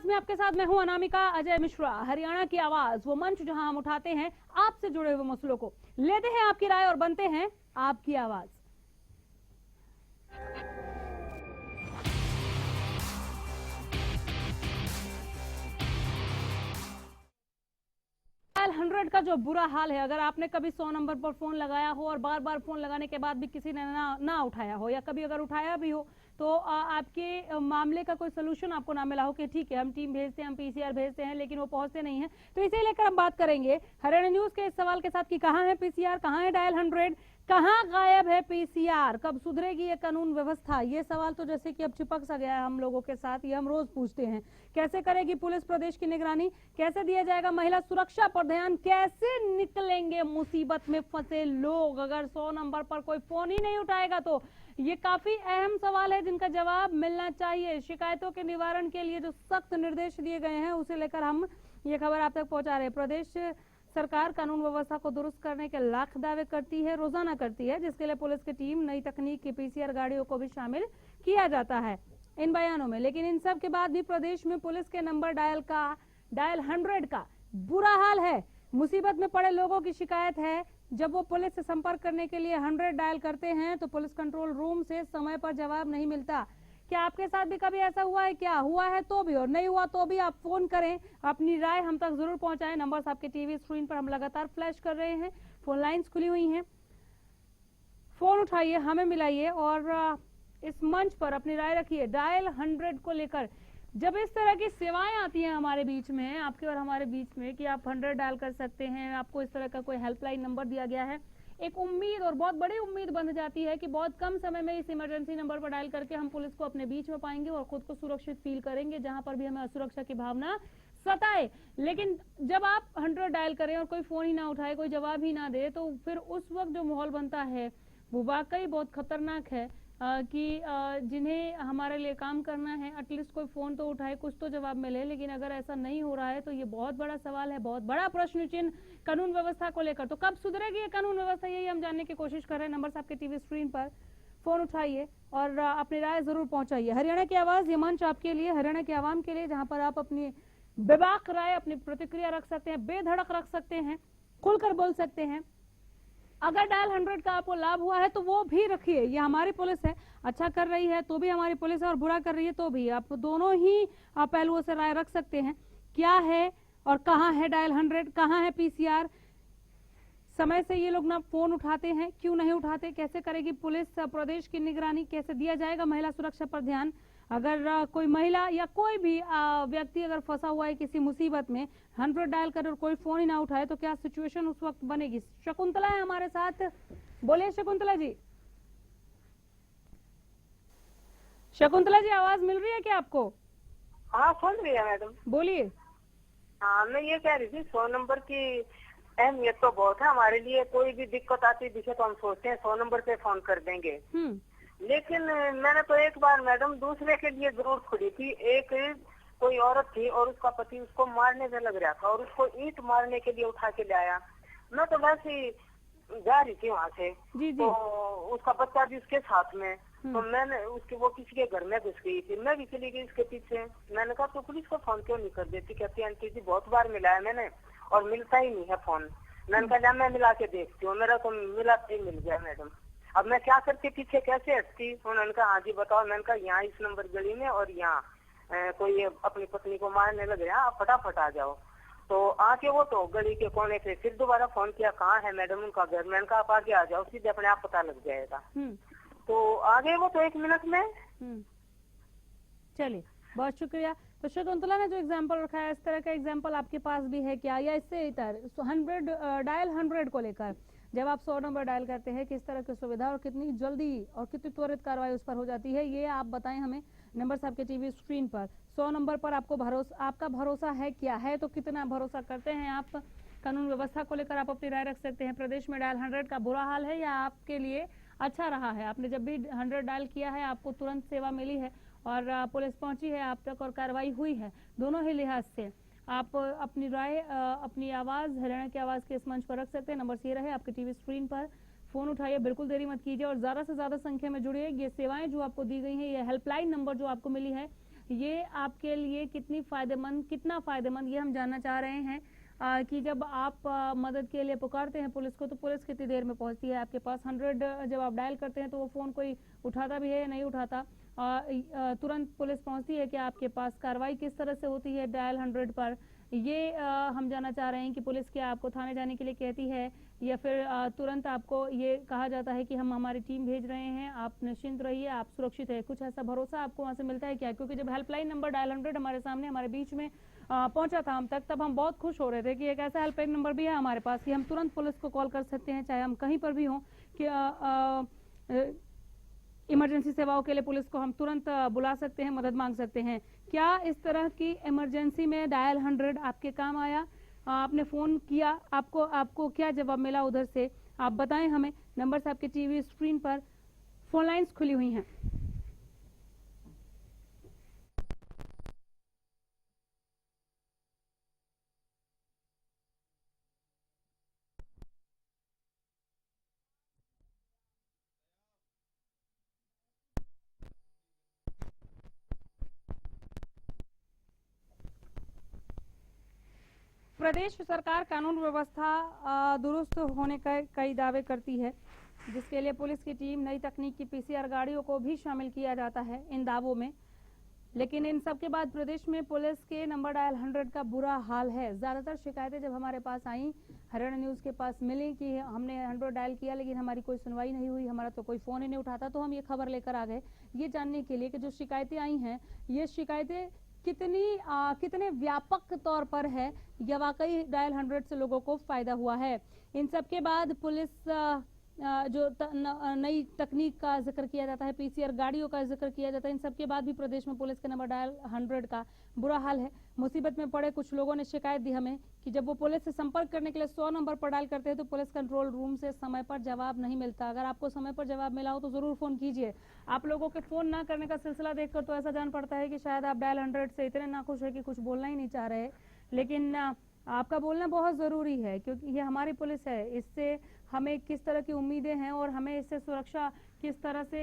आवाज में आपके साथ मैं हूं अनामिका अजय मिश्रा। हरियाणा की आवाज, वो मंच जहां हम उठाते हैं आपसे जुड़े हुए मसलों को, लेते हैं आपकी राय और बनते हैं आपकी आवाज। डायल 100 का जो बुरा हाल है, अगर आपने कभी 100 नंबर पर फोन लगाया हो और बार बार फोन लगाने के बाद भी किसी ने ना उठाया हो, या कभी अगर उठाया भी हो तो आपके मामले का कोई सोल्यूशन आपको ना मिला हो कि ठीक है हम टीम भेजते हैं, हम पीसीआर भेजते हैं, लेकिन वो पहुंचते नहीं है, तो इसे लेकर हम बात करेंगे हरियाणा न्यूज के इस सवाल के साथ कि कहां है पीसीआर, कहां है डायल 100, कहां गायब है पीसीआर, कब सुधरेगी ये कानून व्यवस्था। ये सवाल तो जैसे कि अब चिपक सा गया है हम लोगों के साथ, ये हम रोज पूछते हैं। कैसे करेगी पुलिस प्रदेश की निगरानी, कैसे दिया जाएगा महिला सुरक्षा पर ध्यान, कैसे निकलेंगे मुसीबत में फंसे लोग अगर 100 नंबर पर कोई फोन ही नहीं उठाएगा। तो ये काफी अहम सवाल है जिनका जवाब मिलना चाहिए। शिकायतों के निवारण के लिए जो सख्त निर्देश दिए गए हैं उसे लेकर हम ये खबर आप तक पहुंचा रहे हैं। प्रदेश सरकार कानून व्यवस्था को दुरुस्त करने के लाख दावे करती है, रोजाना करती है, जिसके लिए पुलिस की टीम, नई तकनीक की पीसीआर गाड़ियों को भी शामिल किया जाता है इन बयानों में। लेकिन इन सब के बाद भी प्रदेश में पुलिस के नंबर डायल 100 का बुरा हाल है। मुसीबत में पड़े लोगों की शिकायत है, जब वो पुलिस से संपर्क करने के लिए 100 डायल करते हैं तो पुलिस कंट्रोल रूम से समय पर जवाब नहीं मिलता। क्या आपके साथ भी कभी ऐसा हुआ है? क्या हुआ है तो भी और नहीं हुआ तो भी आप फोन करें, अपनी राय हम तक जरूर पहुंचाएं। नंबर्स आपके टीवी स्क्रीन पर हम लगातार फ्लैश कर रहे हैं, फोन लाइंस खुली हुई हैं, फोन उठाइए, हमें मिलाइए और इस मंच पर अपनी राय रखिए डायल 100 को लेकर। जब इस तरह की सेवाएं आती हैं हमारे बीच में, आपके और हमारे बीच में, कि आप 100 डायल कर सकते हैं, आपको इस तरह का कोई हेल्पलाइन नंबर दिया गया है, एक उम्मीद और बहुत बड़ी उम्मीद बन जाती है कि बहुत कम समय में इस इमरजेंसी नंबर पर डायल करके हम पुलिस को अपने बीच में पाएंगे और खुद को सुरक्षित फील करेंगे जहां पर भी हमें असुरक्षा की भावना सताए। लेकिन जब आप 100 डायल करें और कोई फोन ही ना उठाए, कोई जवाब ही ना दे, तो फिर उस वक्त जो माहौल बनता है वो वाकई बहुत खतरनाक है कि जिन्हें हमारे लिए काम करना है एटलीस्ट कोई फोन तो उठाए, कुछ तो जवाब मिले। लेकिन अगर ऐसा नहीं हो रहा है तो ये बहुत बड़ा सवाल है, बहुत बड़ा प्रश्न चिन्ह कानून व्यवस्था को लेकर। तो कब सुधरेगी ये कानून व्यवस्था, यही हम जानने की कोशिश कर रहे हैं। नंबर आपके टीवी स्क्रीन पर, फोन उठाइए और अपनी राय जरूर पहुंचाइए। हरियाणा की आवाज, ये मंच आपके लिए, हरियाणा के आवाम के लिए, जहां पर आप अपनी बेबाक राय, अपनी प्रतिक्रिया रख सकते हैं, बेधड़क रख सकते हैं, खुलकर बोल सकते हैं। अगर डायल 100 का आपको लाभ हुआ है तो वो भी रखिए। ये हमारी पुलिस है, अच्छा कर रही है तो भी हमारी पुलिस है और बुरा कर रही है तो भी। आप दोनों ही पहलुओं से राय रख सकते हैं। क्या है और कहां है डायल 100, कहां है पीसीआर, समय से ये लोग ना फोन उठाते हैं, क्यों नहीं उठाते, कैसे करेगी पुलिस प्रदेश की निगरानी, कैसे दिया जाएगा महिला सुरक्षा पर ध्यान। अगर कोई महिला या कोई भी व्यक्ति अगर फंसा हुआ है किसी मुसीबत में, 100 डायल कर और कोई फोन ही ना उठाए तो क्या सिचुएशन उस वक्त बनेगी। शकुंतला है हमारे साथ, बोलिए शकुंतला जी। शकुंतला जी, आवाज मिल रही है क्या आपको? हाँ, सुन रही है मैडम, बोलिए। हाँ, मैं ये कह रही थी 100 नंबर की अहमियत तो बहुत है हमारे लिए। कोई भी दिक्कत आती है तो हम सोचते हैं 100 नंबर पे फोन कर देंगे। लेकिन मैंने तो एक बार मैडम दूसरे के लिए जरूर खुली थी। एक कोई औरत थी और उसका पति उसको मारने में लग रहा था और उसको ईंट मारने के लिए उठा के लाया। मैं तो वैसे ही जा रही थी वहाँ से, तो उसका बच्चा भी उसके साथ में, तो मैंने उसके, वो किसी के घर में घुस गई थी, मैं भी चली गई उसके पीछे। मैंने कहा तो पुलिस को फोन क्यों नहीं कर देती? कहती आंटी जी बहुत बार मिला है मैंने और मिलता ही नहीं है फोन। मैंने कहा मैं मिला के देखती हूँ, मेरा तो मिलाते ही मिल गया मैडम। अब मैं क्या करती, पीछे कैसे हटती? उन्होंने कहा हाँ जी बताओ। मैंने कहा यहाँ इस नंबर गली में और यहाँ कोई अपनी पत्नी को मारने लग रहा है, आप फटाफट आ जाओ। तो आके वो तो गली के कोने पे फिर दोबारा फोन किया, कहाँ है मैडम उनका घर? मैंने कहा आप आगे आ जाओ, सीधे अपने आप पता लग जाएगा। तो आगे वो तो 1 मिनट में। चलिए, बहुत शुक्रिया। तो शकुंतला ने जो एग्जाम्पल रखा है, इस तरह का एग्जाम्पल आपके पास भी है क्या, या इससे इतर 100 डायल 100 को लेकर जब आप 100 नंबर डायल करते हैं किस तरह की सुविधा और कितनी जल्दी और कितनी त्वरित कार्रवाई उस पर हो जाती है, ये आप बताएं हमें। नंबर आपके टीवी स्क्रीन पर। 100 नंबर पर आपका भरोसा है क्या है, तो कितना भरोसा करते हैं आप? कानून व्यवस्था को लेकर आप अपनी राय रख सकते हैं। प्रदेश में डायल 100 का बुरा हाल है या आपके लिए अच्छा रहा है? आपने जब भी 100 डायल किया है आपको तुरंत सेवा मिली है और पुलिस पहुंची है आप तक और कार्रवाई हुई है, दोनों ही लिहाज से आप अपनी राय, अपनी आवाज हरियाणा की आवाज के इस मंच पर रख सकते हैं। नंबर ये रहे आपके टीवी स्क्रीन पर, फोन उठाइए, बिल्कुल देरी मत कीजिए और ज्यादा से ज्यादा संख्या में जुड़िए। ये सेवाएं जो आपको दी गई हैं, ये हेल्पलाइन नंबर जो आपको मिली है, ये आपके लिए कितना फायदेमंद ये हम जानना चाह रहे हैं कि जब आप मदद के लिए पुकारते हैं पुलिस को तो पुलिस कितनी देर में पहुंचती है आपके पास। 100 जब आप डायल करते हैं तो वो फ़ोन कोई उठाता भी है या नहीं उठाता, तुरंत पुलिस पहुंचती है कि आपके पास, कार्रवाई किस तरह से होती है डायल 100 पर, ये हम जानना चाह रहे हैं कि पुलिस क्या आपको थाने जाने के लिए कहती है या फिर तुरंत आपको ये कहा जाता है कि हम हमारी टीम भेज रहे हैं, आप निश्चिंत रहिए, आप सुरक्षित है। कुछ ऐसा भरोसा आपको वहाँ से मिलता है क्या? क्योंकि जब हेल्पलाइन नंबर डायल 100 हमारे सामने हमारे बीच में पहुंचा था हम तक, तब हम बहुत खुश हो रहे थे कि एक ऐसा हेल्पलाइन नंबर भी है हमारे पास कि हम तुरंत पुलिस को कॉल कर सकते हैं, चाहे हम कहीं पर भी हों, कि इमरजेंसी सेवाओं के लिए पुलिस को हम तुरंत बुला सकते हैं, मदद मांग सकते हैं। क्या इस तरह की इमरजेंसी में डायल 100 आपके काम आया? आपने फ़ोन किया, आपको क्या जवाब मिला उधर से? आप बताएं हमें। नंबर्स आपके टीवी स्क्रीन पर, फोन लाइन्स खुली हुई हैं। प्रदेश सरकार कानून व्यवस्था दुरुस्त होने का कई दावे करती है, जिसके लिए पुलिस की टीम, नई तकनीक की पीसीआर गाड़ियों को भी शामिल किया जाता है इन दावों में। लेकिन इन सब के बाद प्रदेश में पुलिस के नंबर डायल 100 का बुरा हाल है। ज़्यादातर शिकायतें जब हमारे पास आई, हरियाणा न्यूज़ के पास मिली कि हमने 100 डायल किया लेकिन हमारी कोई सुनवाई नहीं हुई, हमारा तो कोई फ़ोन ही नहीं उठाता, तो हम ये खबर लेकर आ गए ये जानने के लिए कि जो शिकायतें आई हैं ये शिकायतें कितने व्यापक तौर पर है या वाकई डायल 100 से लोगों को फायदा हुआ है। इन सब के बाद पुलिस जो नई तकनीक का जिक्र किया जाता है, पीसीआर गाड़ियों का जिक्र किया जाता है, इन सब के बाद भी प्रदेश में पुलिस के नंबर डायल 100 का बुरा हाल है। मुसीबत में पड़े कुछ लोगों ने शिकायत दी हमें कि जब वो पुलिस से संपर्क करने के लिए 100 नंबर पर डायल करते हैं तो पुलिस कंट्रोल रूम से समय पर जवाब नहीं मिलता। अगर आपको समय पर जवाब मिला हो तो जरूर फोन कीजिए। आप लोगों के फोन ना करने का सिलसिला देखकर तो ऐसा जान पड़ता है कि शायद आप डायल 100 से इतने नाखुश है कि कुछ बोलना ही नहीं चाह रहे, लेकिन आपका बोलना बहुत ज़रूरी है क्योंकि ये हमारी पुलिस है। इससे हमें किस तरह की उम्मीदें हैं और हमें इससे सुरक्षा किस तरह से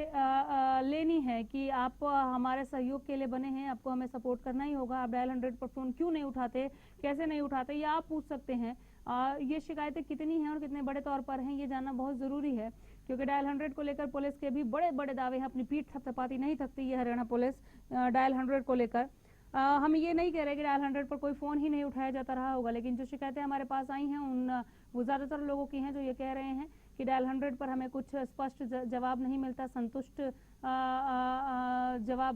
लेनी है कि आप हमारे सहयोग के लिए बने हैं, आपको हमें सपोर्ट करना ही होगा। आप डायल 100 पर फ़ोन क्यों नहीं उठाते, कैसे नहीं उठाते, ये आप पूछ सकते हैं। ये शिकायतें कितनी हैं और कितने बड़े तौर पर हैं ये जानना बहुत ज़रूरी है, क्योंकि डायल 100 को लेकर पुलिस के भी बड़े बड़े दावे हैं। अपनी पीठ थपथपाती नहीं थकती ये हरियाणा पुलिस डायल 100 को लेकर। हम ये नहीं कह रहे कि डायल 100 पर कोई फ़ोन ही नहीं उठाया जाता रहा होगा, लेकिन जो शिकायतें हमारे पास आई हैं वो ज़्यादातर लोगों की हैं जो ये कह रहे हैं कि डायल 100 पर हमें कुछ स्पष्ट जवाब नहीं मिलता,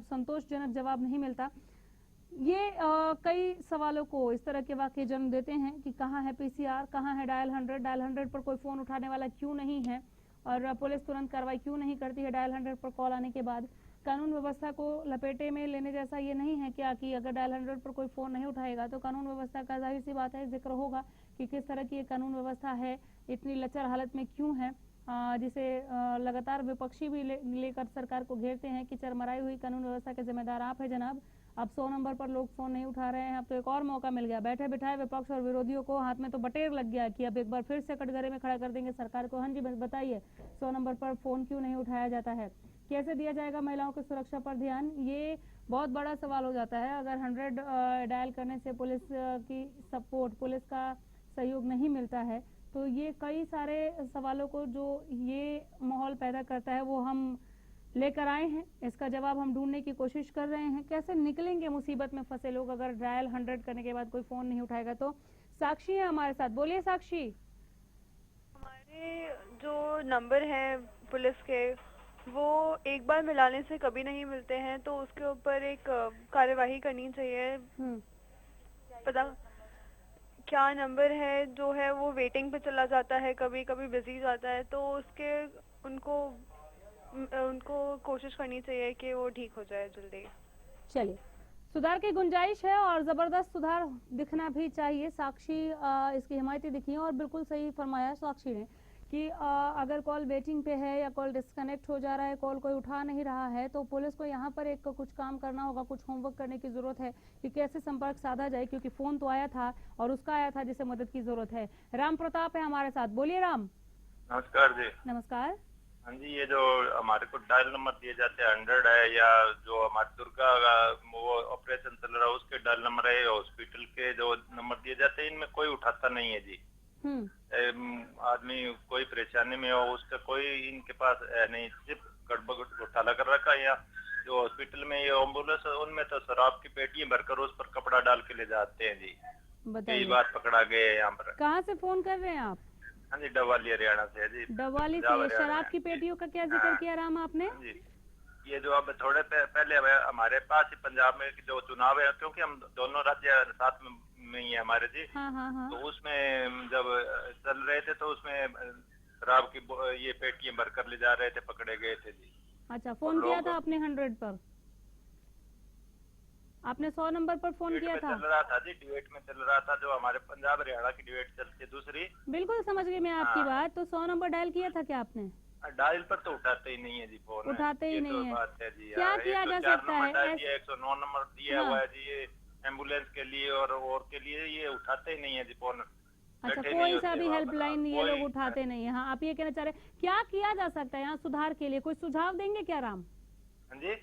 संतोषजनक जवाब नहीं मिलता। ये कई सवालों को इस तरह के वाक़ये जन्म देते हैं कि कहाँ है पीसीआर, कहाँ है डायल 100 पर कोई फ़ोन उठाने वाला क्यों नहीं है और पुलिस तुरंत कार्रवाई क्यों नहीं करती है डायल 100 पर कॉल आने के बाद। कानून व्यवस्था को लपेटे में लेने जैसा ये नहीं है क्या कि अगर डायल 100 पर कोई फ़ोन नहीं उठाएगा तो कानून व्यवस्था का जाहिर सी बात है जिक्र होगा कि किस तरह की ये कानून व्यवस्था है, इतनी लचर हालत में क्यों है, जिसे लगातार विपक्षी भी लेकर सरकार को घेरते हैं कि चरमराई हुई कानून व्यवस्था के जिम्मेदार आप हैं जनाब। अब 100 नंबर पर लोग फ़ोन नहीं उठा रहे हैं, अब तो एक और मौका मिल गया। बैठे बिठाए विपक्ष और विरोधियों को हाथ में तो बटेर लग गया कि अब एक बार फिर से कटघरे में खड़ा कर देंगे सरकार को। हाँ जी बताइए, 100 नंबर पर फ़ोन क्यों नहीं उठाया जाता है, कैसे दिया जाएगा महिलाओं की सुरक्षा पर ध्यान, ये बहुत बड़ा सवाल हो जाता है। अगर 100 डायल करने से पुलिस की सपोर्ट, पुलिस का सहयोग नहीं मिलता है तो ये कई सारे सवालों को जो ये माहौल पैदा करता है वो हम लेकर आए हैं। इसका जवाब हम ढूंढने की कोशिश कर रहे हैं। कैसे निकलेंगे मुसीबत में फंसे लोग अगर डायल 100 करने के बाद कोई फ़ोन नहीं उठाएगा। तो साक्षी है हमारे साथ, बोलिए साक्षी। हमारे जो नंबर हैं पुलिस के वो एक बार मिलाने से कभी नहीं मिलते हैं, तो उसके ऊपर एक कार्यवाही करनी चाहिए। पता क्या नंबर है जो है वो वेटिंग पे चला जाता है, कभी कभी बिजी जाता है, तो उसके उनको कोशिश करनी चाहिए कि वो ठीक हो जाए जल्दी। चलिए, सुधार की गुंजाइश है और ज़बरदस्त सुधार दिखना भी चाहिए। साक्षी इसकी हिमायती दिखी है और बिल्कुल सही फरमाया साक्षी ने कि अगर कॉल वेटिंग पे है या कॉल डिस्कनेक्ट हो जा रहा है, कॉल कोई उठा नहीं रहा है, तो पुलिस को यहाँ पर एक कुछ काम करना होगा, कुछ होमवर्क करने की ज़रूरत है कि कैसे संपर्क साधा जाए, क्योंकि फ़ोन तो आया था और उसका आया था जिसे मदद की ज़रूरत है। राम प्रताप है हमारे साथ, बोलिए राम। नमस्कार जी। नमस्कार। हाँ जी, ये जो हमारे को डायल नंबर दिए जाते हैं 100 है, या जो हमारी दुर्गा वो ऑपरेशन चल रहा है उसके डायल नंबर है, हॉस्पिटल के जो नंबर दिए जाते हैं, इनमें कोई उठाता नहीं है जी। आदमी कोई परेशानी में हो उसका कोई इनके पास है नहीं, सिर्फ गड़बड़ घोटाला कर रखा है। या जो हॉस्पिटल में ये एम्बुलेंस उनमें तो शराब की पेटियां भरकर उस पर कपड़ा डाल के ले जाते हैं जी। कई बार पकड़ा गए यहाँ पर। कहाँ से फोन कर रहे हैं आप? हाँ जी, डवाली हरियाणा से है जी। डवाली से। ये शराब की पेटियों का क्या जिक्र किया राम आपने? जी, ये जो अब थोड़े पहले हमारे पास ही पंजाब में जो चुनाव है, क्योंकि हम दोनों राज्य साथ में ही है हमारे जी। हाँ। तो उसमें जब चल रहे थे तो उसमें शराब की ये पेटियां भरकर ले जा रहे थे, पकड़े गए थे जी। अच्छा, फोन किया था आपने 100 पर? आपने 100 नंबर पर फोन किया था? चल रहा था जी, डिबेट में चल रहा था, जो हमारे पंजाब हरियाणा की डिबेट चलती है दूसरी। बिल्कुल समझ गई मैं आपकी बात। तो 100 नंबर डायल किया था क्या आपने? डायल पर तो उठाते ही नहीं है जी फोन। उठाते ही नहीं है। बात है जी। क्या किया जा सकता है? 109 नंबर दिया हुआ है जी, ये एम्बुलेंस के लिए और के लिए, ये उठाते ही नहीं है जी फोन। अच्छा, कोई सा भी हेल्पलाइन ये लोग उठाते नहीं है। हाँ, आप ये कहना चाह रहे हैं क्या किया जा सकता है यहाँ सुधार के लिए? कोई सुझाव देंगे क्या राम? हाँ जी,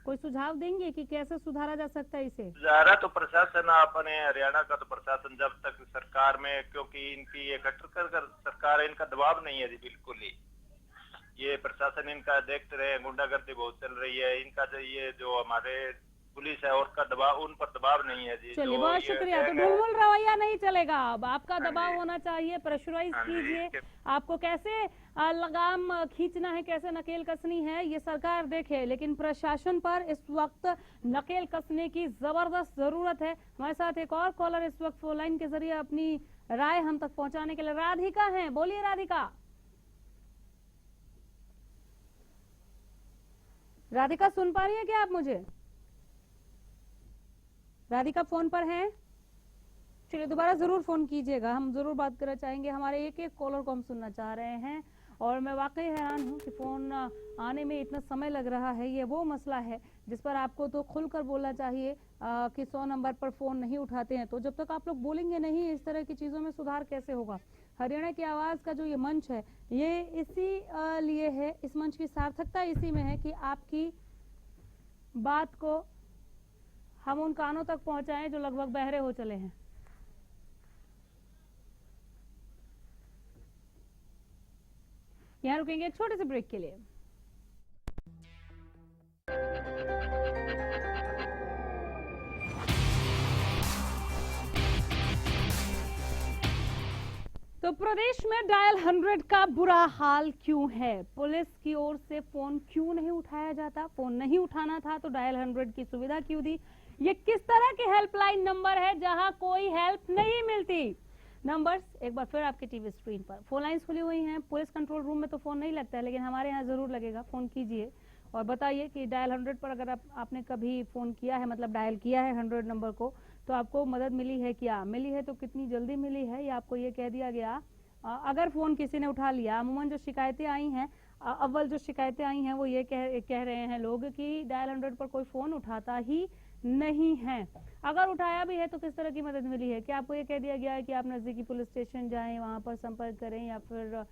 कोई सुझाव देंगे कि कैसे सुधारा जा सकता है इसे? सुधारा तो प्रशासन, अपने हरियाणा का तो प्रशासन, जब तक सरकार में, क्योंकि इनकी ये कट्टर सरकार है, इनका दबाव नहीं है जी बिल्कुल ही। ये प्रशासन इनका देखते रहे, गुंडागर्दी बहुत चल रही है इनका, जो ये जो हमारे पुलिस है और का दबाव, उन पर दबाव नहीं है जी। चलिए, बहुत शुक्रिया। तो ढुलमुल रवैया नहीं चलेगा, अब आपका दबाव होना चाहिए। प्रेशराइज कीजिए। आपको कैसे लगाम खींचना है, कैसे नकेल कसनी है, ये सरकार देखे, लेकिन प्रशासन पर इस वक्त नकेल कसने की जबरदस्त जरूरत है। हमारे साथ एक और कॉलर इस वक्त फोन लाइन के जरिए अपनी राय हम तक पहुंचाने के लिए राधिका है। बोलिए राधिका। राधिका, सुन पा रही है क्या आप मुझे? राधिका फोन पर हैं? चलिए, दोबारा जरूर फोन कीजिएगा, हम जरूर बात करना चाहेंगे। हमारे एक एक कॉलर को हम सुनना चाह रहे हैं और मैं वाकई हैरान हूँ कि फोन आने में इतना समय लग रहा है। ये वो मसला है जिस पर आपको तो खुलकर बोलना चाहिए कि 100 नंबर पर फोन नहीं उठाते हैं। तो जब तक आप लोग बोलेंगे नहीं, इस तरह की चीजों में सुधार कैसे होगा? हरियाणा की आवाज का जो ये मंच है, ये इसी लिए है, इस मंच की सार्थकता इसी में है कि आपकी बात को हम उन कानों तक पहुंचाएं जो लगभग बहरे हो चले हैं। यहां रुकेंगे एक छोटे से ब्रेक के लिए। तो प्रदेश में डायल 100 का बुरा हाल क्यों है? पुलिस की ओर से फोन क्यों नहीं उठाया जाता? फोन नहीं उठाना था तो डायल 100 की सुविधा क्यों दी? ये किस तरह के हेल्पलाइन नंबर है जहां कोई हेल्प नहीं मिलती? नंबर्स एक बार फिर आपके टीवी स्क्रीन पर। फोन लाइंस खुली हुई हैं। पुलिस कंट्रोल रूम में तो फोन नहीं लगता है, लेकिन हमारे यहाँ जरूर लगेगा। फोन कीजिए और बताइए कि डायल 100 पर अगर आपने कभी फोन किया है, मतलब डायल किया है 100 नंबर को, तो आपको मदद मिली है क्या? मिली है तो कितनी जल्दी मिली है, या आपको ये कह दिया गया? अगर फोन किसी ने उठा लिया, अमूमन जो शिकायतें आई हैं, अव्वल जो शिकायतें आई हैं वो ये कह रहे हैं लोग कि डायल 100 पर कोई फोन उठाता ही नहीं है। अगर उठाया भी है तो किस तरह की मदद मिली है? क्या आपको ये कह दिया गया है कि आप नजदीकी पुलिस स्टेशन जाएं, वहां पर संपर्क करें, या फिर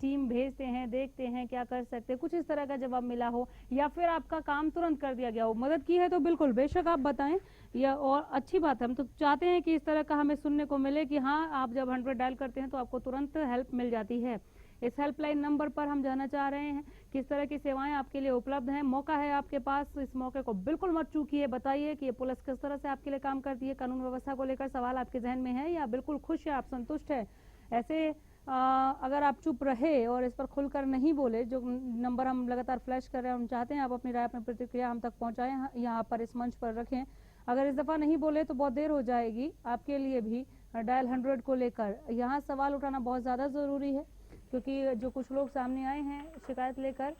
टीम भेजते हैं, देखते हैं क्या कर सकते हैं, कुछ इस तरह का जवाब मिला हो, या फिर आपका काम तुरंत कर दिया गया हो? मदद की है तो बिल्कुल बेशक आप बताएं, या और अच्छी बात है। हम तो चाहते हैं कि इस तरह का हमें सुनने को मिले कि हाँ, आप जब 100 डायल करते हैं तो आपको तुरंत हेल्प मिल जाती है। इस हेल्पलाइन नंबर पर हम जानना चाह रहे हैं किस तरह की सेवाएं आपके लिए उपलब्ध हैं। मौका है आपके पास, इस मौके को बिल्कुल मत चूकिए। बताइए कि ये पुलिस किस तरह से आपके लिए काम करती है। कानून व्यवस्था को लेकर सवाल आपके जहन में है या बिल्कुल खुश है, आप संतुष्ट है? ऐसे अगर आप चुप रहे और इस पर खुलकर नहीं बोले, जो नंबर हम लगातार फ्लैश कर रहे हैं, हम चाहते हैं आप अपनी राय, अपनी प्रतिक्रिया हम तक पहुंचाएं, यहाँ पर इस मंच पर रखें। अगर इस दफा नहीं बोले तो बहुत देर हो जाएगी आपके लिए भी डायल 100 को लेकर। यहाँ सवाल उठाना बहुत ज्यादा जरूरी है, क्योंकि जो कुछ लोग सामने आए हैं शिकायत लेकर,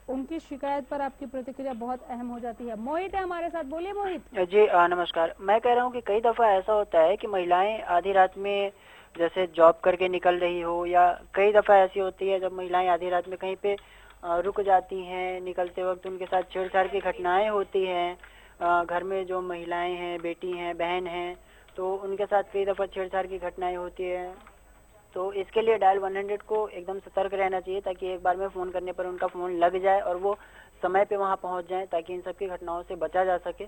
उनकी शिकायत पर आपकी प्रतिक्रिया बहुत अहम हो जाती है। मोहित है हमारे साथ। बोलिए मोहित जी। नमस्कार। मैं कह रहा हूँ कि कई दफ़ा ऐसा होता है कि महिलाएं आधी रात में जैसे जॉब करके निकल रही हो, या कई दफ़ा ऐसी होती है जब महिलाएं आधी रात में कहीं पे रुक जाती हैं, निकलते वक्त उनके साथ छेड़छाड़ की घटनाएं होती हैं। घर में जो महिलाएं हैं, बेटी हैं, बहन हैं, तो उनके साथ कई दफ़ा छेड़छाड़ की घटनाएं होती है। तो इसके लिए डायल 100 को एकदम सतर्क रहना चाहिए, ताकि एक बार में फोन करने पर उनका फोन लग जाए और वो समय पे वहाँ पहुँच जाए, ताकि इन सब की घटनाओं से बचा जा सके।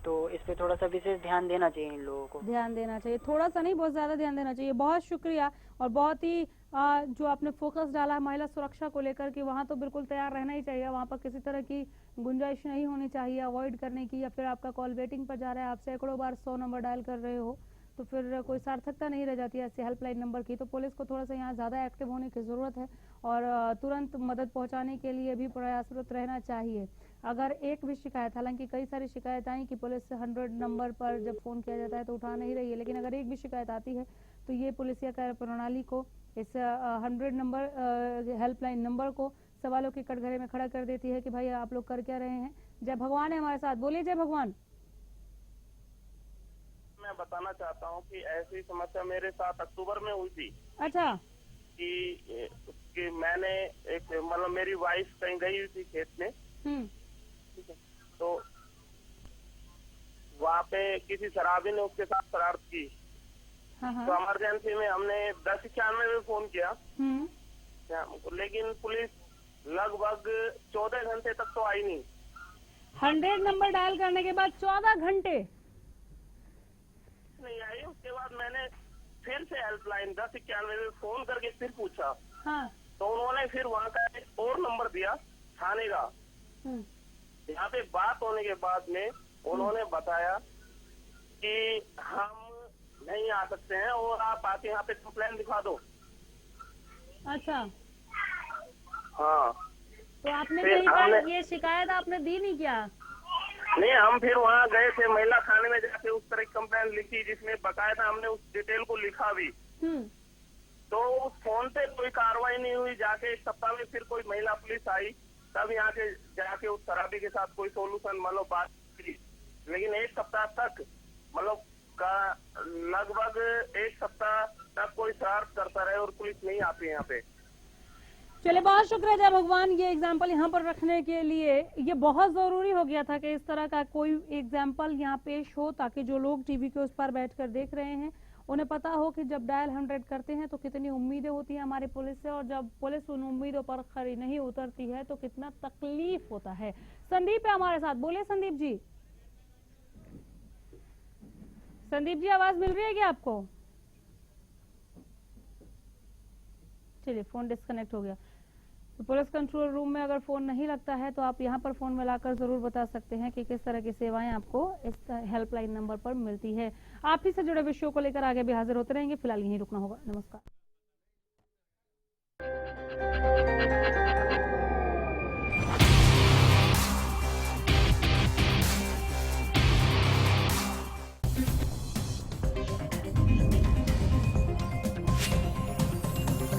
तो इस पे थोड़ा सा विशेष ध्यान देना चाहिए, इन लोगों को ध्यान देना चाहिए, थोड़ा सा नहीं बहुत ज्यादा ध्यान देना चाहिए। बहुत शुक्रिया, और बहुत ही जो आपने फोकस डाला महिला सुरक्षा को लेकर कि वहाँ तो बिल्कुल तैयार रहना ही चाहिए, वहाँ पर किसी तरह की गुंजाइश नहीं होनी चाहिए अवॉइड करने की, या फिर आपका कॉल वेटिंग पर जा रहा है, आप सैकड़ों बार 100 नंबर डायल कर रहे हो तो फिर कोई सार्थकता नहीं रह जाती है ऐसे हेल्पलाइन नंबर की। तो पुलिस को थोड़ा सा यहाँ ज़्यादा एक्टिव होने की ज़रूरत है और तुरंत मदद पहुँचाने के लिए भी प्रयासरत रहना चाहिए। अगर एक भी शिकायत, हालांकि कई सारी शिकायत आई कि पुलिस 100 नंबर पर जब फ़ोन किया जाता है तो उठा नहीं रही है, लेकिन अगर एक भी शिकायत आती है तो ये पुलिसिया कार्य प्रणाली को, इस 100 नंबर हेल्पलाइन नंबर को सवालों के कटघरे में खड़ा कर देती है कि भाई आप लोग कर क्या रहे हैं। जय भगवान है हमारे साथ, बोलिए जय भगवान। मैं बताना चाहता हूँ कि ऐसी समस्या मेरे साथ अक्टूबर में हुई थी। अच्छा। कि मैंने एक मतलब मेरी वाइफ कहीं गई हुई थी खेत में, ठीक है, तो वहाँ पे किसी शराबी ने उसके साथ शरारत की। तो इमरजेंसी में हमने 1091 में फोन किया, लेकिन पुलिस लगभग 14 घंटे तक तो आई नहीं। 100 नंबर डायल करने के बाद 14 घंटे नहीं आई। उसके बाद मैंने फिर से हेल्पलाइन 1091 में फोन करके फिर पूछा। तो उन्होंने फिर वहाँ का एक और नंबर दिया थाने का। यहाँ पे बात होने के बाद में उन्होंने बताया कि हम नहीं आ सकते हैं और आप आके यहाँ पे कंप्लेन लिखा दो। अच्छा। हाँ। तो आपने कहीं पर ये शिकायत आपने दी नहीं क्या? नहीं, हम फिर वहाँ गए थे महिला थाने में, जाके उस तरह की कंप्लेन लिखी जिसमें बकायदा हमने उस डिटेल को लिखा भी। तो उस फोन पे कोई कार्रवाई नहीं हुई। जाके एक सप्ताह में फिर कोई महिला पुलिस आई, तब यहाँ के जाके उस शराबी के साथ कोई सोल्यूशन मतलब बात की। लेकिन एक सप्ताह तक मतलब लगभग एक सप्ताह तक कोई शरारत करता रहे और पुलिस नहीं आती यहाँ पे। चलिए बहुत शुक्रिया जय भगवान, ये एग्जाम्पल यहाँ पर रखने के लिए। ये बहुत जरूरी हो गया था कि इस तरह का कोई एग्जाम्पल यहाँ पेश हो, ताकि जो लोग टीवी के उस पर बैठकर देख रहे हैं उन्हें पता हो कि जब डायल 100 करते हैं तो कितनी उम्मीदें होती हैं हमारी पुलिस से, और जब पुलिस उन उम्मीदों पर खरी नहीं उतरती है तो कितना तकलीफ होता है। संदीप है हमारे साथ, बोले संदीप जी। संदीप जी आवाज मिल रही है क्या आपको? चलिए फोन डिस्कनेक्ट हो गया। तो पुलिस कंट्रोल रूम में अगर फोन नहीं लगता है तो आप यहाँ पर फोन मिलाकर जरूर बता सकते हैं कि किस तरह की सेवाएं आपको इस हेल्पलाइन नंबर पर मिलती है। आप ही से जुड़े विषयों को लेकर आगे भी हाजिर होते रहेंगे, फिलहाल यहीं रुकना होगा। नमस्कार।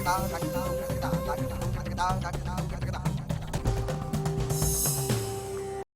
Da da da da da da da da da da